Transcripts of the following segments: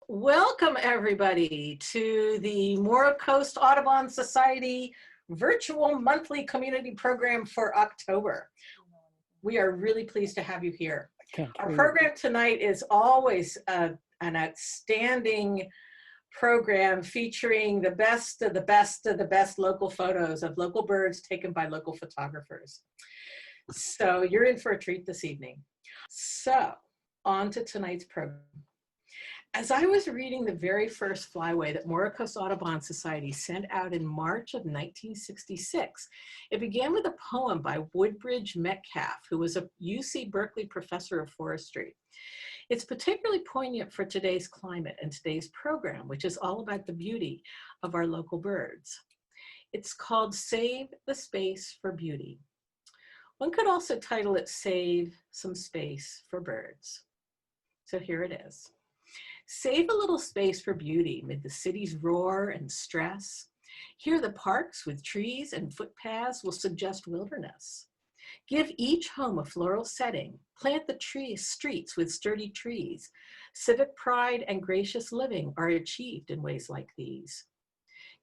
Welcome everybody to the Mora Coast Audubon Society virtual monthly community program for October. We are really pleased to have you here. Our program tonight is always an outstanding program featuring the best of the best of the best local photos of local birds taken by local photographers. So you're in for a treat this evening. So on to tonight's program. As I was reading the very first flyway that Mora Coast Audubon Society sent out in March of 1966, it began with a poem by Woodbridge Metcalf, who was a UC Berkeley professor of forestry. It's particularly poignant for today's climate and today's program, which is all about the beauty of our local birds. It's called Save the Space for Beauty. One could also title it Save Some Space for Birds. So here it is. Save a little space for beauty amid the city's roar and stress. Here the parks with trees and footpaths will suggest wilderness. Give each home a floral setting. Plant the streets with sturdy trees. Civic pride and gracious living are achieved in ways like these.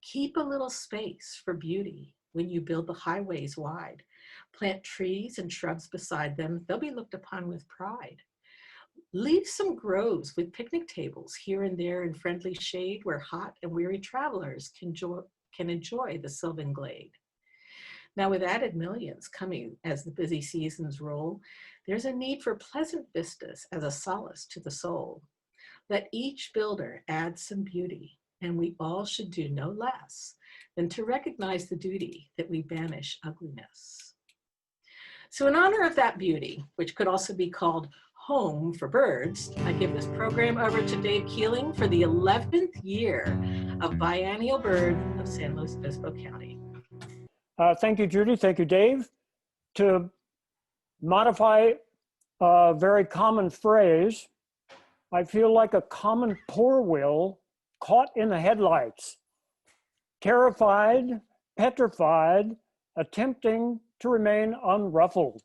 Keep a little space for beauty when you build the highways wide. Plant trees and shrubs beside them. They'll be looked upon with pride. Leave some groves with picnic tables here and there in friendly shade where hot and weary travelers can enjoy the sylvan glade. Now, with added millions coming as the busy seasons roll, there's a need for pleasant vistas as a solace to the soul. Let each builder add some beauty, and we all should do no less than to recognize the duty that we banish ugliness. So in honor of that beauty, which could also be called home for birds, I give this program over to Dave Keeling for the 11th year of Biennial Bird of San Luis Obispo County. Thank you, Judy. Thank you, Dave. To modify a very common phrase, I feel like a common poor will caught in the headlights, terrified, petrified, attempting to remain unruffled.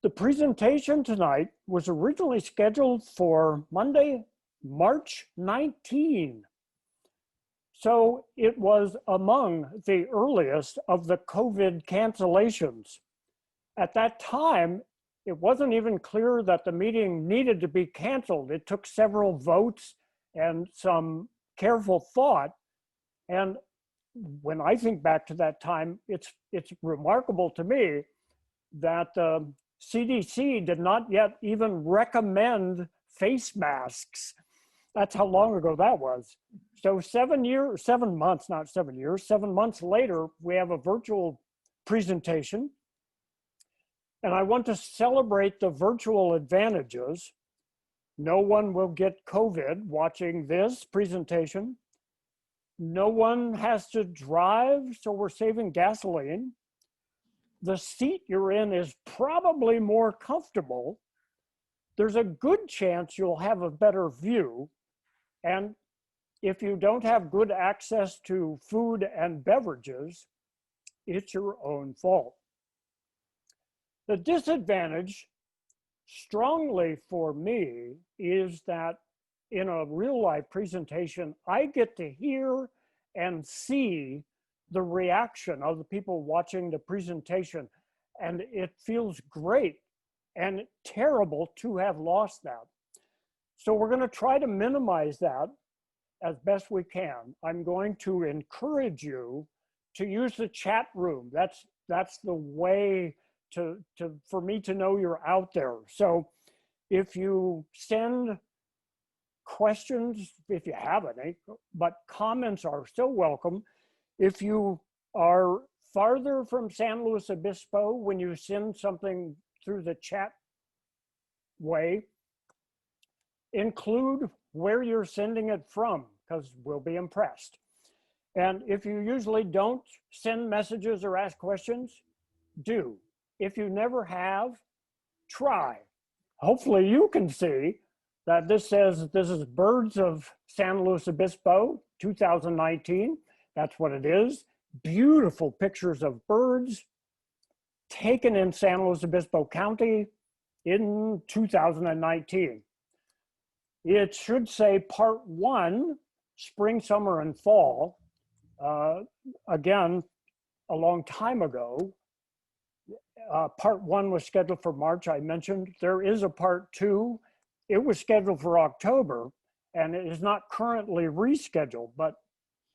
The presentation tonight was originally scheduled for Monday, March 19. So it was among the earliest of the COVID cancellations. At that time, it wasn't even clear that the meeting needed to be canceled. It took several votes and some careful thought. And when I think back to that time, it's remarkable to me that CDC did not yet even recommend face masks. That's how long ago that was. So 7 months later, we have a virtual presentation. And I want to celebrate the virtual advantages. No one will get COVID watching this presentation. No one has to drive, so we're saving gasoline. The seat you're in is probably more comfortable. There's a good chance you'll have a better view. And if you don't have good access to food and beverages, it's your own fault. The disadvantage, strongly for me, is that in a real life presentation, I get to hear and see the reaction of the people watching the presentation. And it feels great and terrible to have lost that. So we're gonna try to minimize that as best we can. I'm going to encourage you to use the chat room. That's the way for me to know you're out there. So if you send questions, if you have any, but comments are still welcome. If you are farther from San Luis Obispo, when you send something through the chat way, include where you're sending it from, because we'll be impressed. And if you usually don't send messages or ask questions, do. If you never have, try. Hopefully you can see that this says this is Birds of San Luis Obispo 2019. That's what it is. Beautiful pictures of birds taken in San Luis Obispo County in 2019. It should say part 1, spring, summer, and fall. Again, a long time ago, part 1 was scheduled for March, I mentioned. There is a part 2. It was scheduled for October, and it is not currently rescheduled, but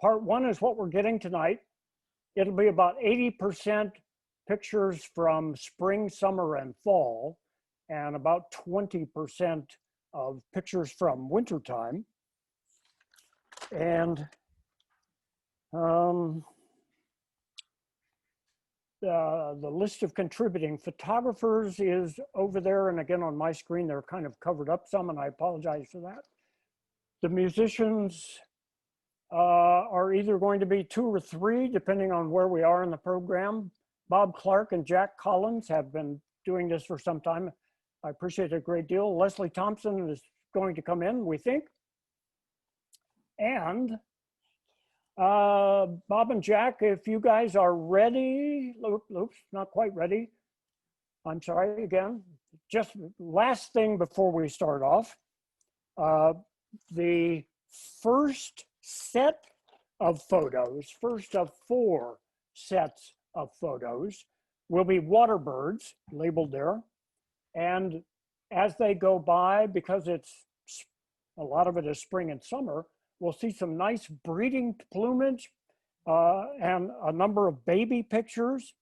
part 1 is what we're getting tonight. It'll be about 80% pictures from spring, summer, and fall, and about 20% of pictures from wintertime. And the list of contributing photographers is over there, and again on my screen they're kind of covered up some, and I apologize for that. The musicians are either going to be 2 or 3 depending on where we are in the program. Bob Clark and Jack Collins have been doing this for some time. I appreciate it a great deal. Leslie Thompson is going to come in, we think. And Bob and Jack, if you guys are ready, oops, not quite ready. I'm sorry again. Just last thing before we start off, the first set of photos, first of 4 sets of photos will be water birds labeled there. And as they go by, because it's a lot of it is spring and summer, we'll see some nice breeding plumage and a number of baby pictures.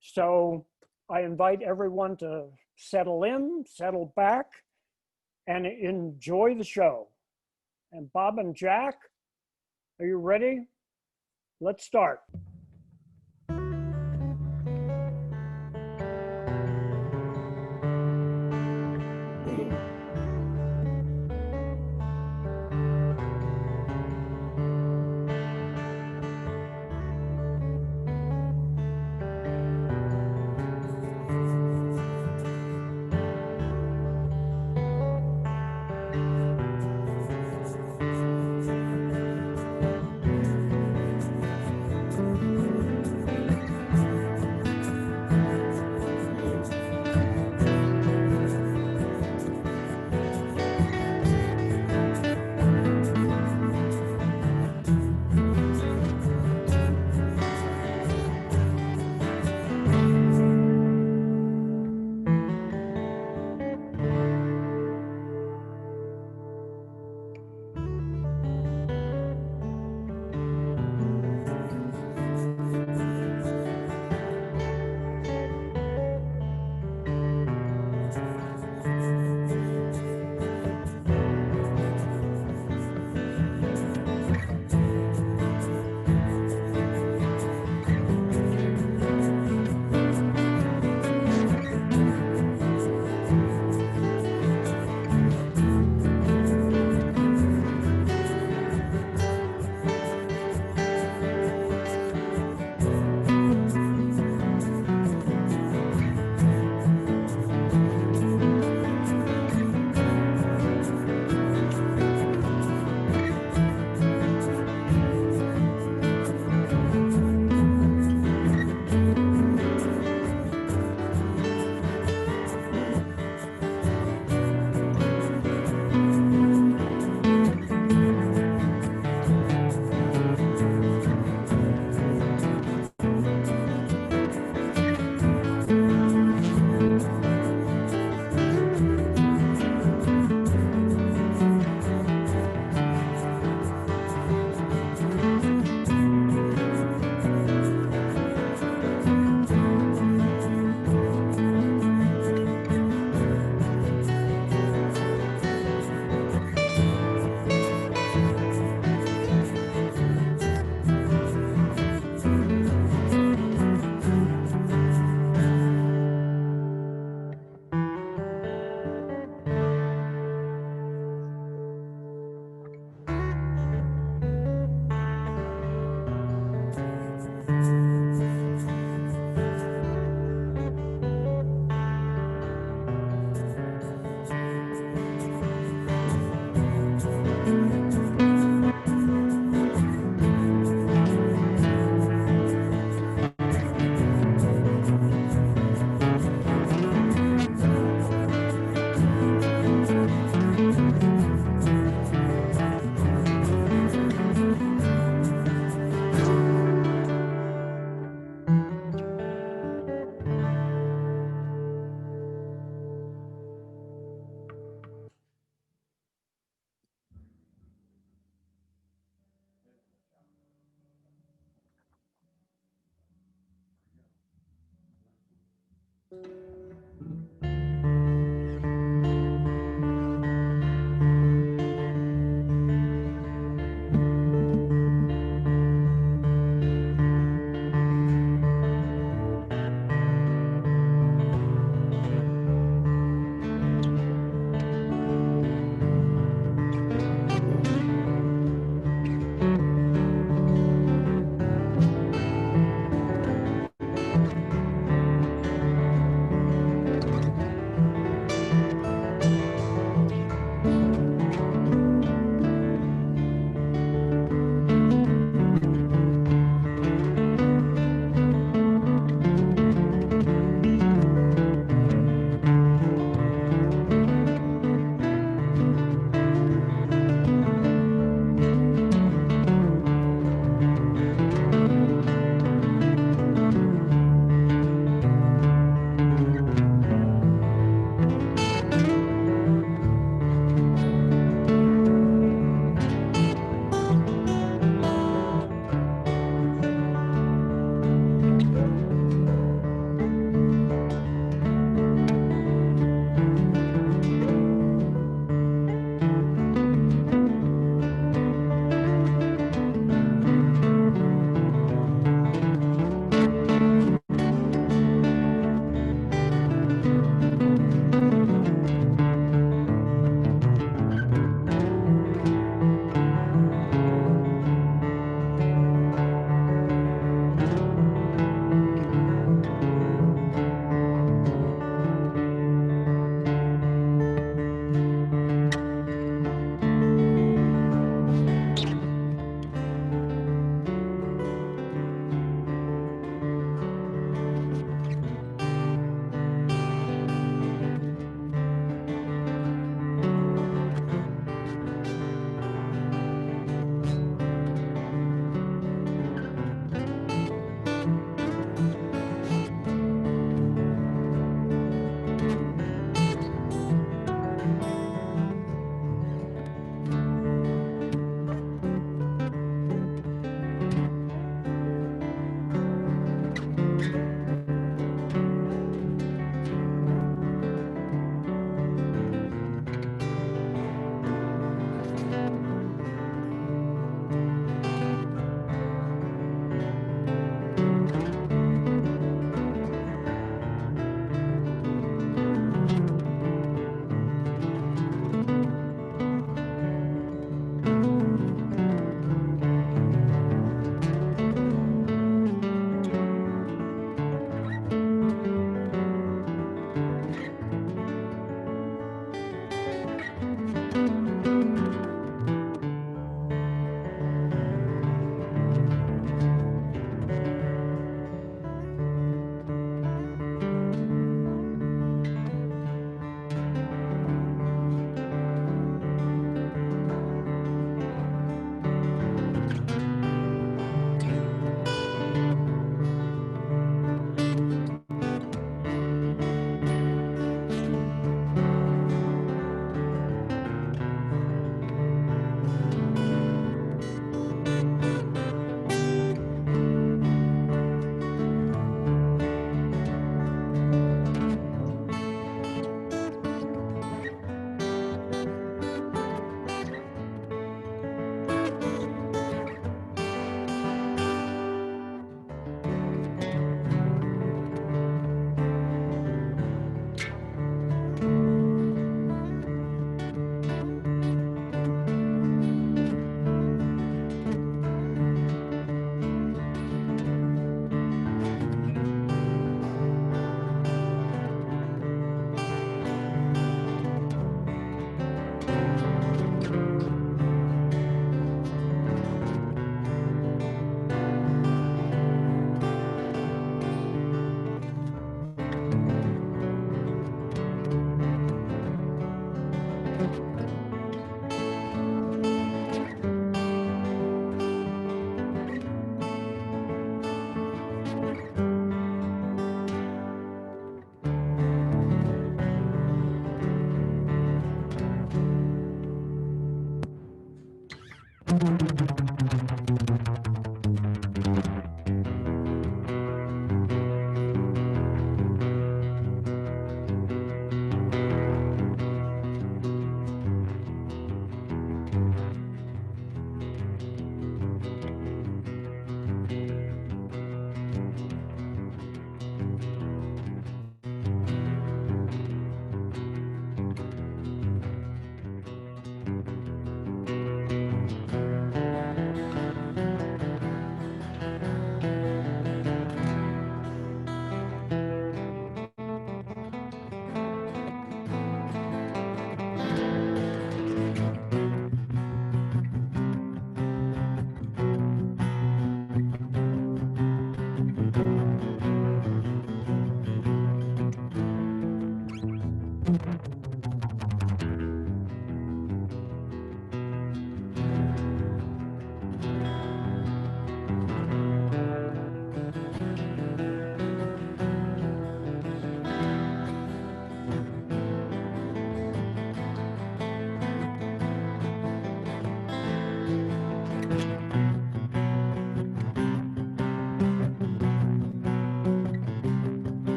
So I invite everyone to settle in, settle back, and enjoy the show. And Bob and Jack, are you ready? Let's start.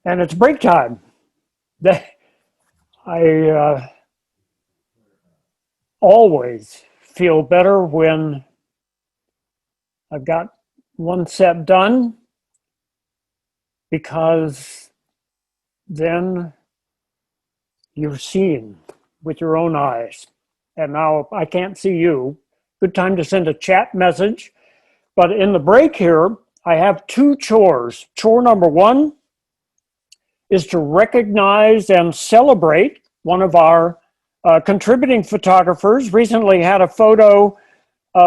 and it's break time. I always feel better when I've got one set done, because then you've seen with your own eyes. And now I can't see you. Good time to send a chat message. But in the break here, I have two chores. Chore number one is to recognize and celebrate one of our contributing photographers. Recently had a photo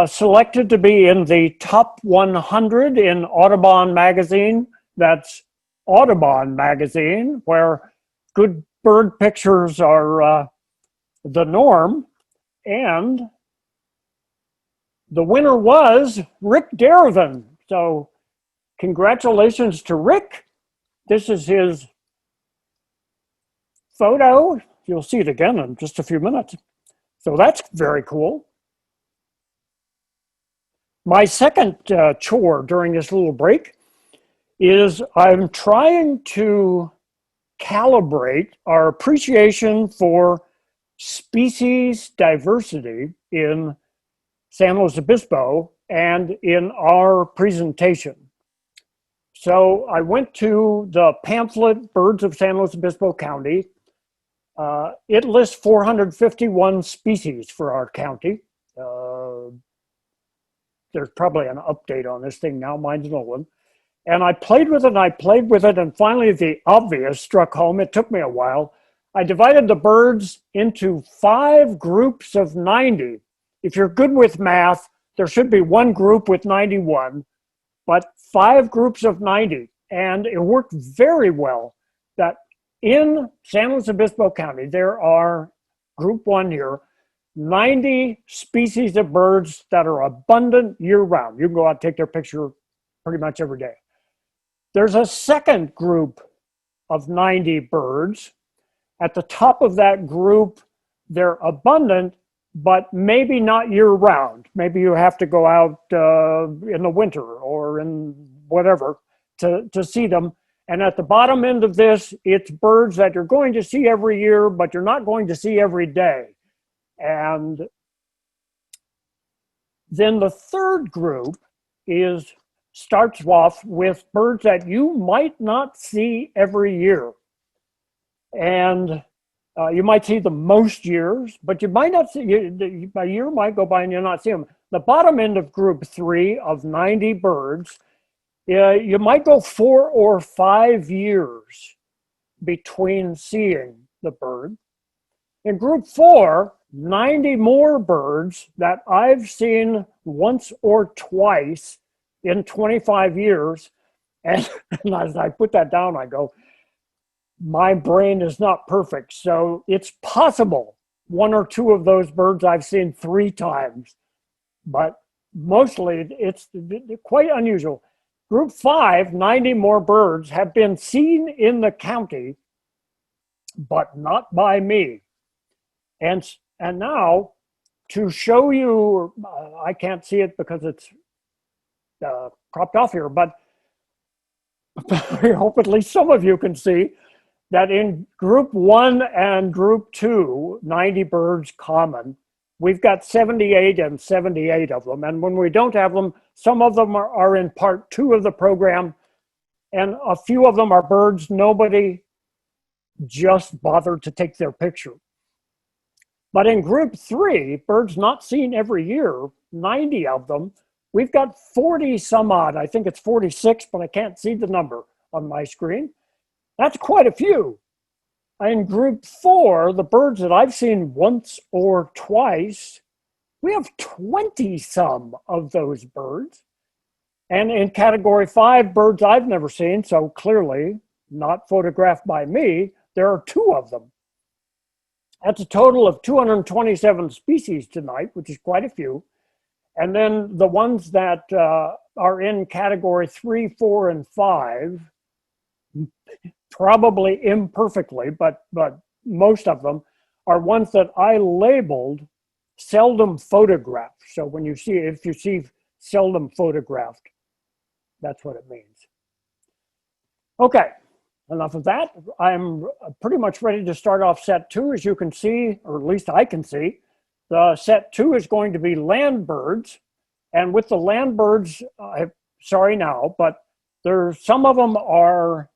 selected to be in the top 100 in Audubon magazine. That's Audubon magazine, where good bird pictures are the norm. And the winner was Rick Darvin. So congratulations to Rick. This is his photo. You'll see it again in just a few minutes. So that's very cool. My second chore during this little break is I'm trying to calibrate our appreciation for species diversity in San Luis Obispo and in our presentation. So I went to the pamphlet, Birds of San Luis Obispo County. It lists 451 species for our county. There's probably an update on this thing now, mine's an old one. And I played with it, and finally the obvious struck home. It took me a while. I divided the birds into 5 groups of 90. If you're good with math, there should be one group with 91, but 5 groups of 90. And it worked very well that in San Luis Obispo County, there are, group 1 here, 90 species of birds that are abundant year-round. You can go out and take their picture pretty much every day. There's a second group of 90 birds. At the top of that group, they're abundant, but maybe not year-round. Maybe you have to go out in the winter or in whatever to see them. And at the bottom end of this, it's birds that you're going to see every year, but you're not going to see every day. And then the third group starts off with birds that you might not see every year. And you might see them most years, but you might not see, a year might go by and you'll not see them. The bottom end of group 3 of 90 birds, you might go 4 or 5 years between seeing the bird. In group 4, 90 more birds that I've seen once or twice in 25 years. And as I put that down, I go, my brain is not perfect. So it's possible 1 or 2 of those birds I've seen 3 times, but mostly it's quite unusual. Group 5, 90 more birds have been seen in the county, but not by me. And now, to show you, I can't see it because it's cropped off here, but I hope at least some of you can see that in group 1 and group 2, 90 birds common, we've got 78 and 78 of them. And when we don't have them, some of them are in part 2 of the program, and a few of them are birds nobody just bothered to take their picture. But in group 3, birds not seen every year, 90 of them, we've got 40 some odd. I think it's 46, but I can't see the number on my screen. That's quite a few. In group 4, the birds that I've seen once or twice, we have 20 some of those birds. And in category 5, birds I've never seen, so clearly not photographed by me, there are 2 of them. That's a total of 227 species tonight, which is quite a few. And then the ones that are in category 3, 4, and 5, probably imperfectly, but most of them are ones that I labeled seldom photographed. So when you see, if you see seldom photographed, that's what it means. Okay, enough of that. I'm pretty much ready to start off set 2, as you can see, or at least I can see. The set 2 is going to be land birds. And with the land birds, sorry now, but some of them are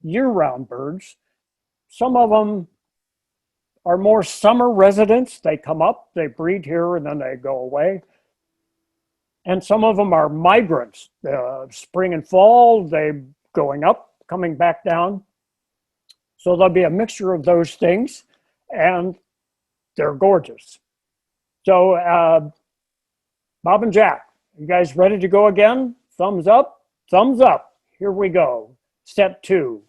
year-round birds. Some of them are more summer residents. They come up, they breed here, and then they go away. And some of them are migrants. Spring and fall, they going up, coming back down. So there'll be a mixture of those things, and they're gorgeous. So Bob and Jack, you guys ready to go again? Thumbs up, thumbs up. Here we go. Set 2.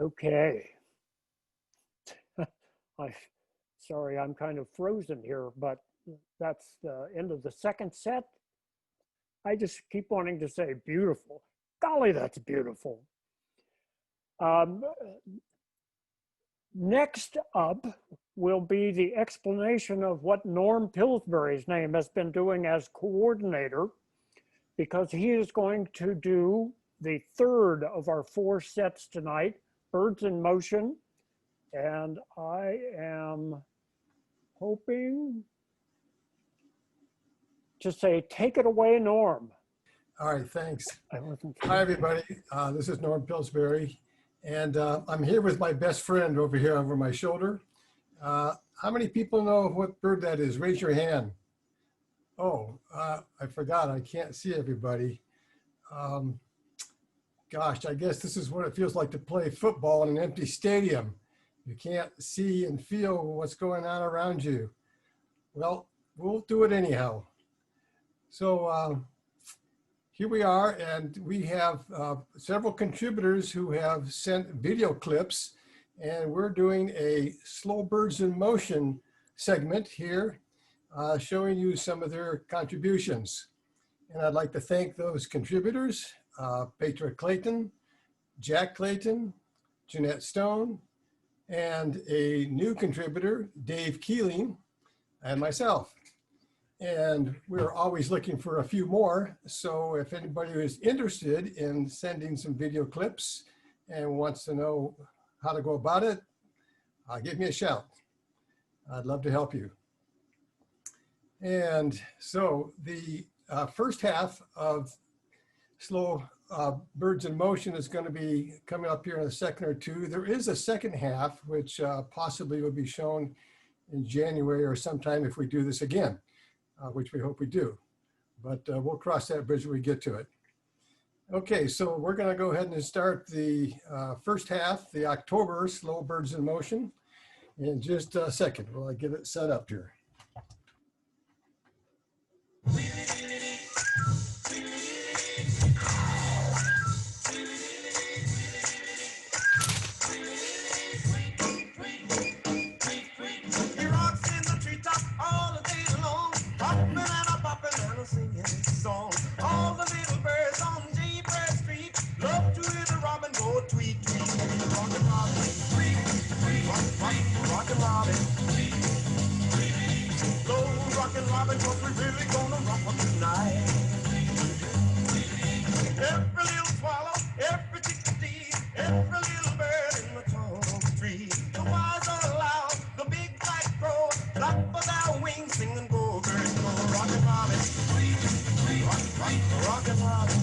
Okay. Sorry, I'm kind of frozen here, but that's the end of the second set. I just keep wanting to say beautiful. Golly, that's beautiful. Next up will be the explanation of what Norm Pillsbury's name has been doing as coordinator, because he is going to do the third of our 4 sets tonight, Birds in Motion. And I am hoping to say, take it away, Norm. All right, thanks. I wasn't Hi, everybody. This is Norm Pillsbury, and I'm here with my best friend over here over my shoulder. How many people know what bird that is? Raise your hand. Oh, I forgot. I can't see everybody. Gosh, I guess this is what it feels like to play football in an empty stadium. You can't see and feel what's going on around you. Well, we'll do it anyhow. So here we are, and we have several contributors who have sent video clips, and we're doing a Slow Birds in Motion segment here, showing you some of their contributions. And I'd like to thank those contributors, Petra Clayton, Jack Clayton, Jeanette Stone, and a new contributor, Dave Keeling, and myself. And we're always looking for a few more. So if anybody is interested in sending some video clips and wants to know how to go about it, give me a shout. I'd love to help you. And so the first half of Slow Birds in Motion is going to be coming up here in a second or two. There is a second half, which possibly will be shown in January or sometime if we do this again, which we hope we do. But we'll cross that bridge when we get to it. Okay, so we're going to go ahead and start the first half, the October Slow Birds in Motion, in just a second while I get it set up here. He rocks in the treetop. robin, 'cause we really gonna rock tonight. Every little swallow, every chickadee, every little bird in the tall tree. The wise are loud, the big black crow, flap of their wings, sing and go, birds go. Rockin' robin, rockin' robin.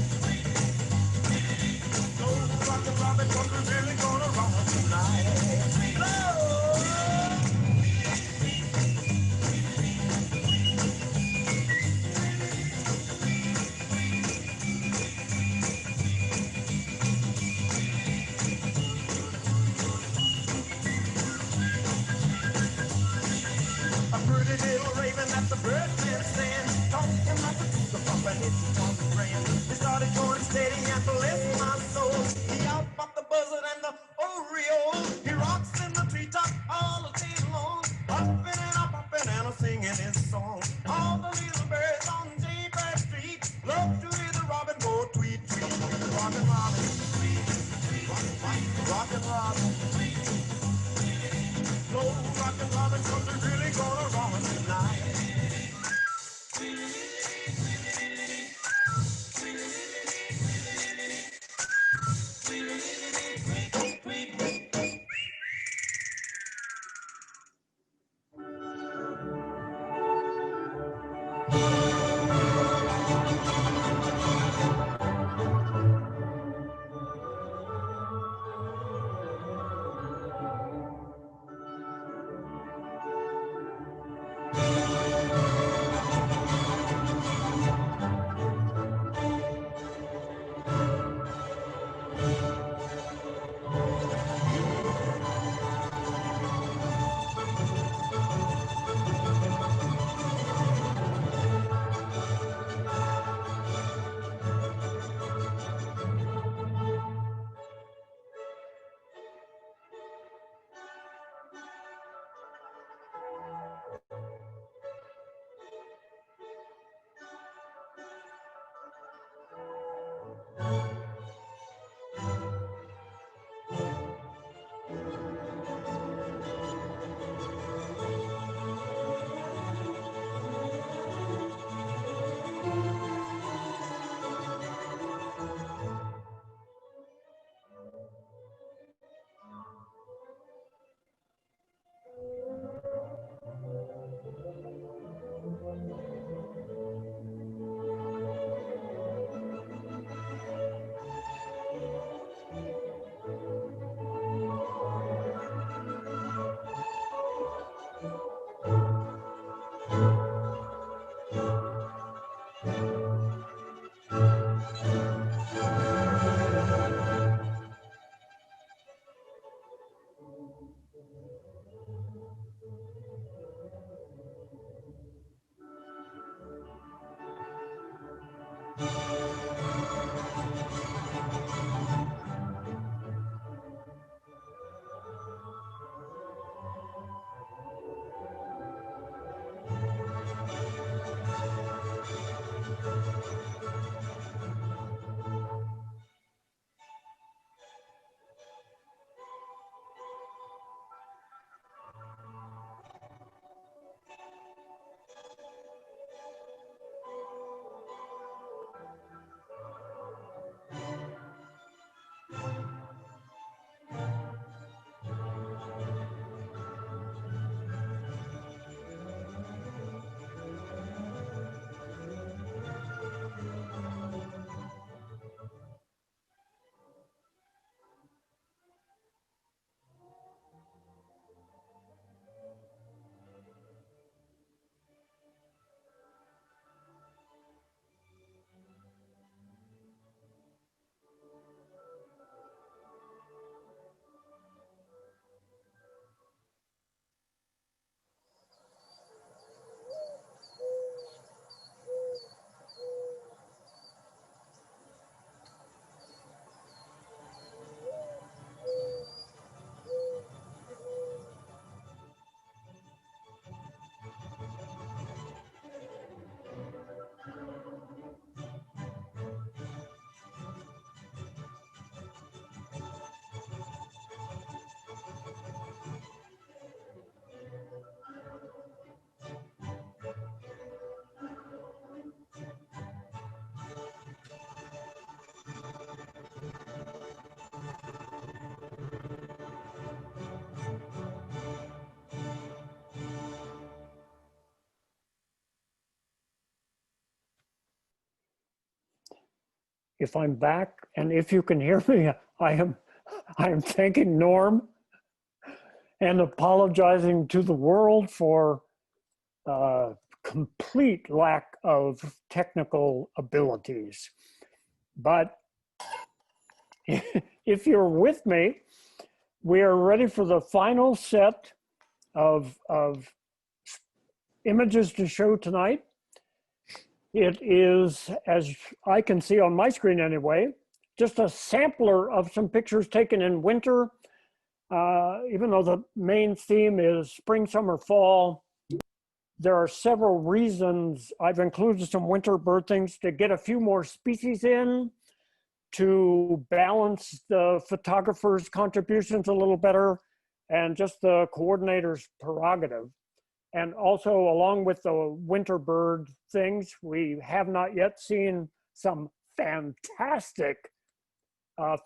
Go rockin' robin, 'cause we really gonna rock tonight. Lord. A pretty little raven that the birdman sang, talking like a cougar pup and it was grand. He started going steady and bless my soul. He out popped the buzzard and the oriole. He rocks in the treetop all the day long, hopping and a popping and a singing his song. All the little birds on Jaybird Street love to hear the robin go tweet, tweet, tweet. Rockin' robin, rockin' robin. No rockin' robin, 'cause we really gonna rock tonight. if I'm back and if you can hear me, I am thanking Norm and apologizing to the world for complete lack of technical abilities. But if you're with me, we are ready for the final set of images to show tonight. It is, as I can see on my screen anyway, just a sampler of some pictures taken in winter. Even though the main theme is spring, summer, fall, there are several reasons I've included some winter bird things to get a few more species in, to balance the photographer's contributions a little better, and just the coordinator's prerogative. And also, along with the winter bird things, we have not yet seen some fantastic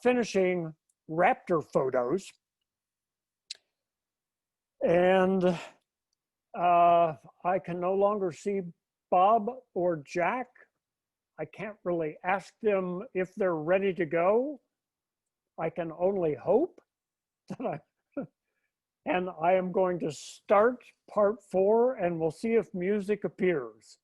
finishing raptor photos. And I can no longer see Bob or Jack. I can't really ask them if they're ready to go. I can only hope that and I am going to start part 4 and we'll see if music appears.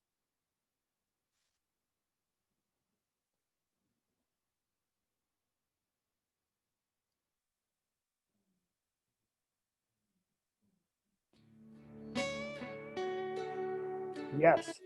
Yes.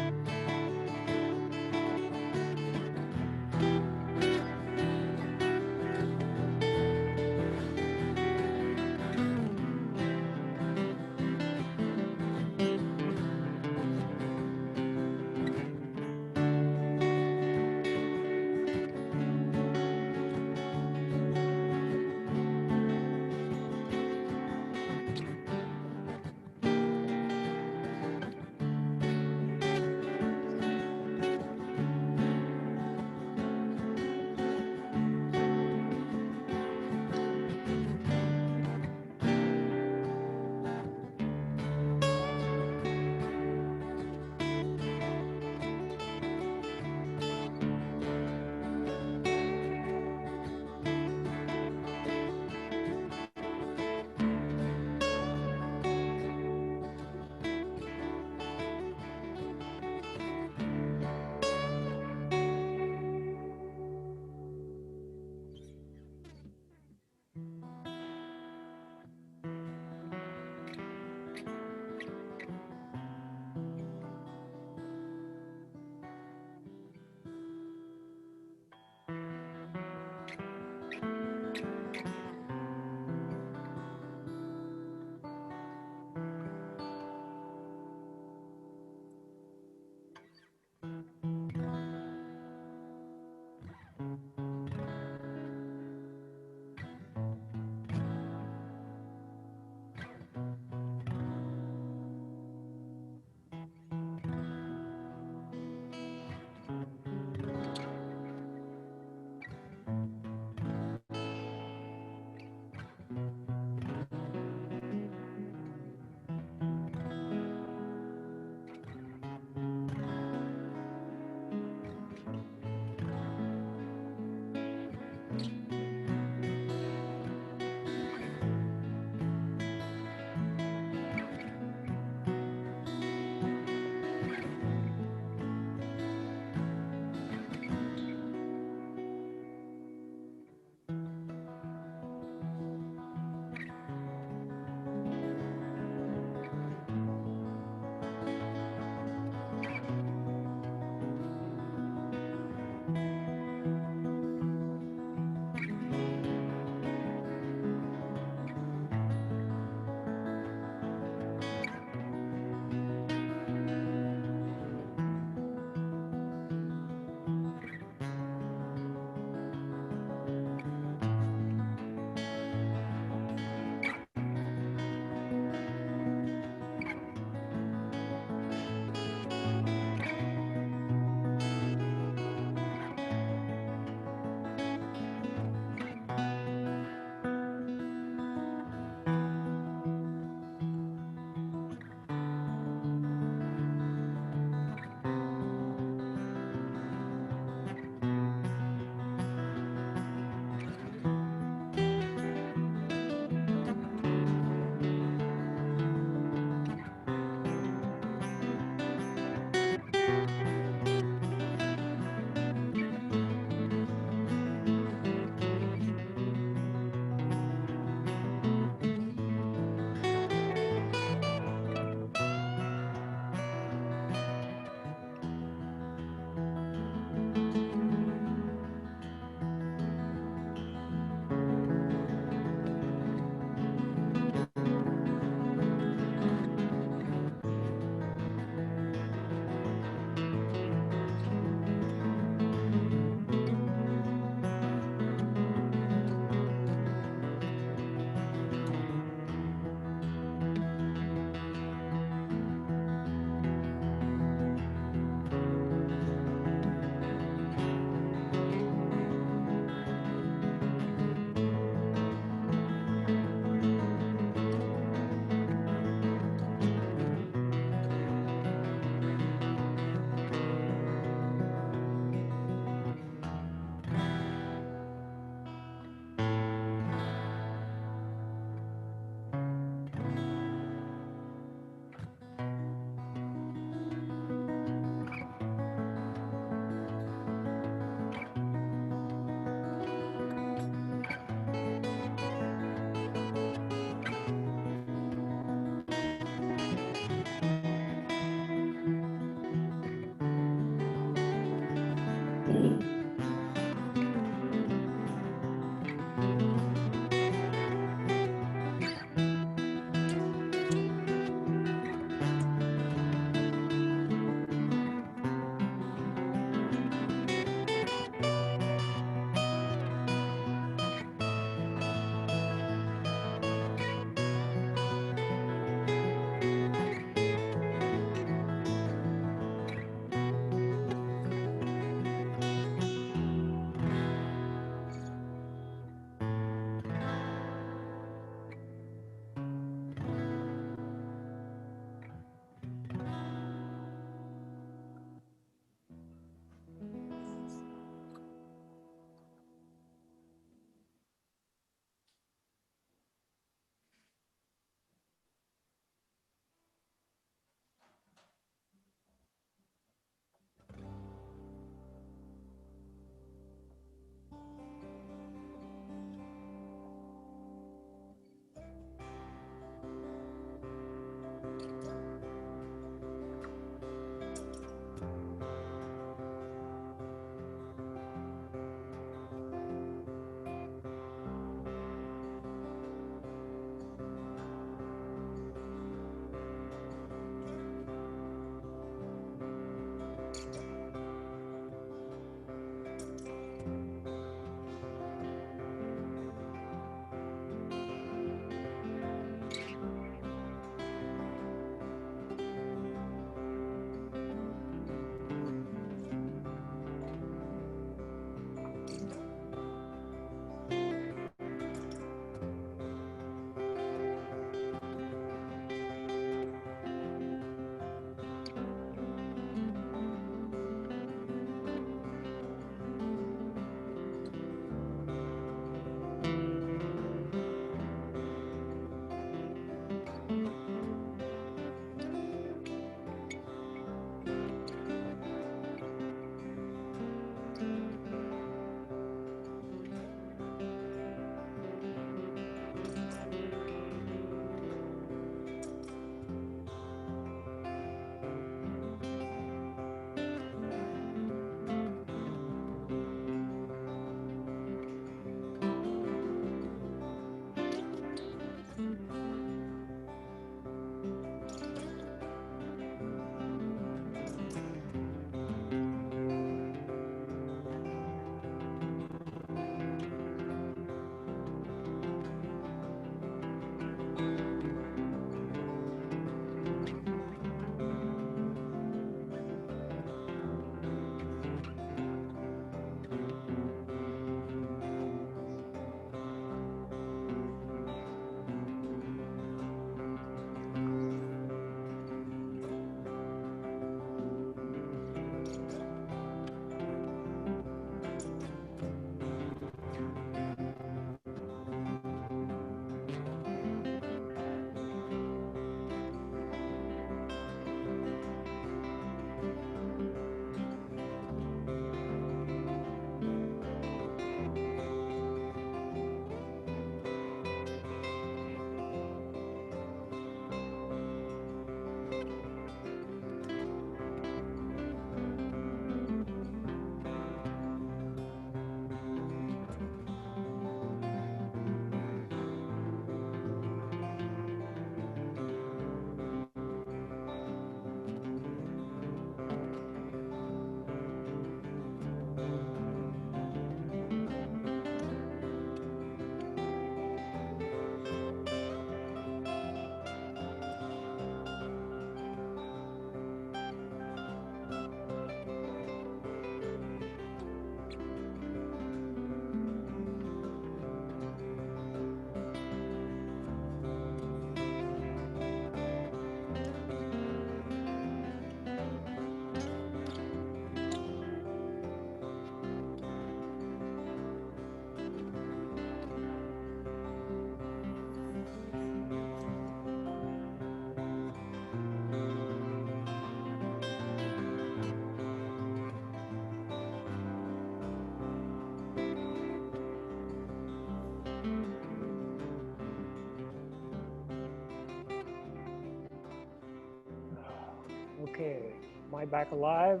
Okay, am I back alive?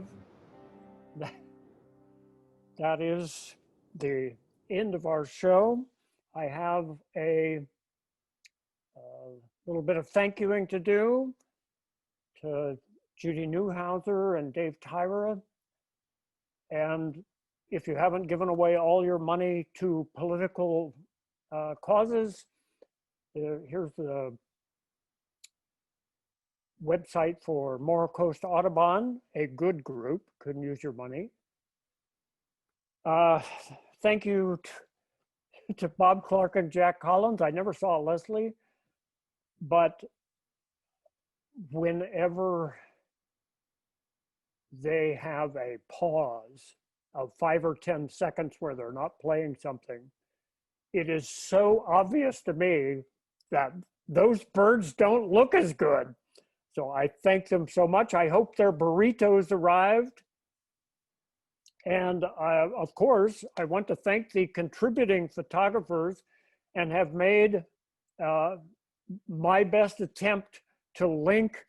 That is the end of our show. I have a little bit of thank youing to do to Judy Newhouser and Dave Tyra. And if you haven't given away all your money to political causes, here's the website for Morro Coast Audubon, a good group, couldn't use your money. Thank you to Bob Clark and Jack Collins. I never saw Leslie, but whenever they have a pause of 5 or 10 seconds where they're not playing something, it is so obvious to me that those birds don't look as good. So I thank them so much. I hope their burritos arrived. And of course, I want to thank the contributing photographers and have made my best attempt to link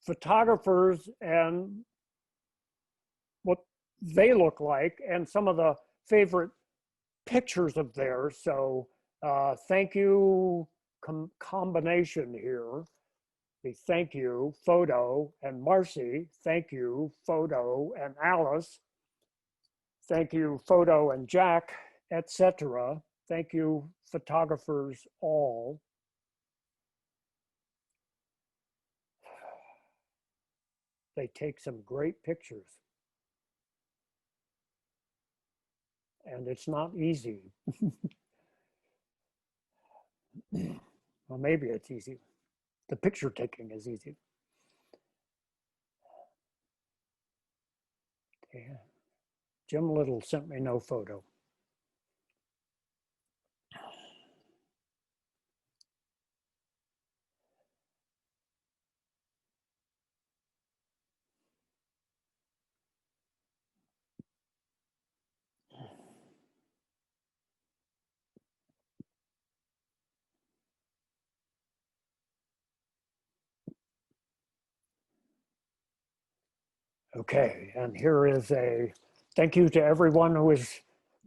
photographers and what they look like and some of the favorite pictures of theirs. So thank you, combination here. The thank you, Photo and Marcy. Thank you, Photo and Alice. Thank you, Photo and Jack, etc. Thank you, photographers all. They take some great pictures. And it's not easy. Well, maybe it's easy. The picture taking is easy. Okay. Jim Little sent me no photo. Okay, and here is a thank you to everyone who has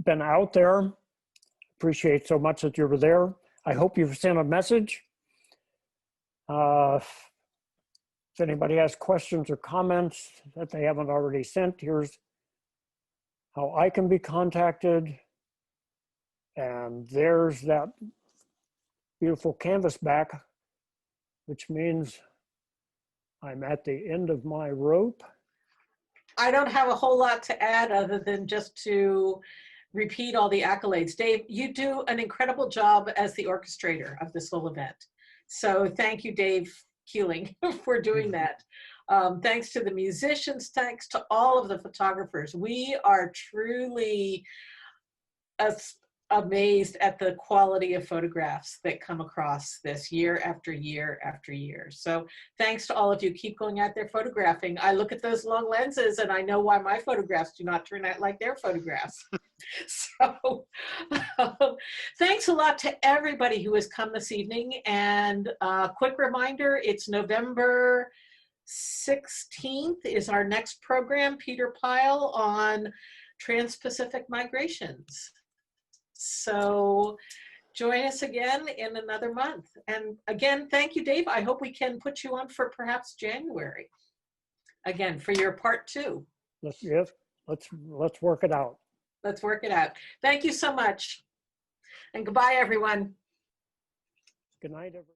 been out there. Appreciate so much that you were there. I hope you've sent a message. If anybody has questions or comments that they haven't already sent, here's how I can be contacted. And there's that beautiful canvas back, which means I'm at the end of my rope. I don't have a whole lot to add other than just to repeat all the accolades. Dave, you do an incredible job as the orchestrator of this whole event. So thank you, Dave Keeling, for doing that. Thanks to the musicians, thanks to all of the photographers. We are truly amazed at the quality of photographs that come across this year after year after year. So thanks to all of you. Keep going out there photographing. I look at those long lenses and I know why my photographs do not turn out like their photographs. So thanks a lot to everybody who has come this evening. And quick reminder, it's November 16th is our next program, Peter Pyle on Trans-Pacific migrations. So join us again in another month. And again, thank you, Dave. I hope we can put you on for perhaps January again for your part 2. Let's work it out. Let's work it out. Thank you so much. And goodbye, everyone. Good night, everyone.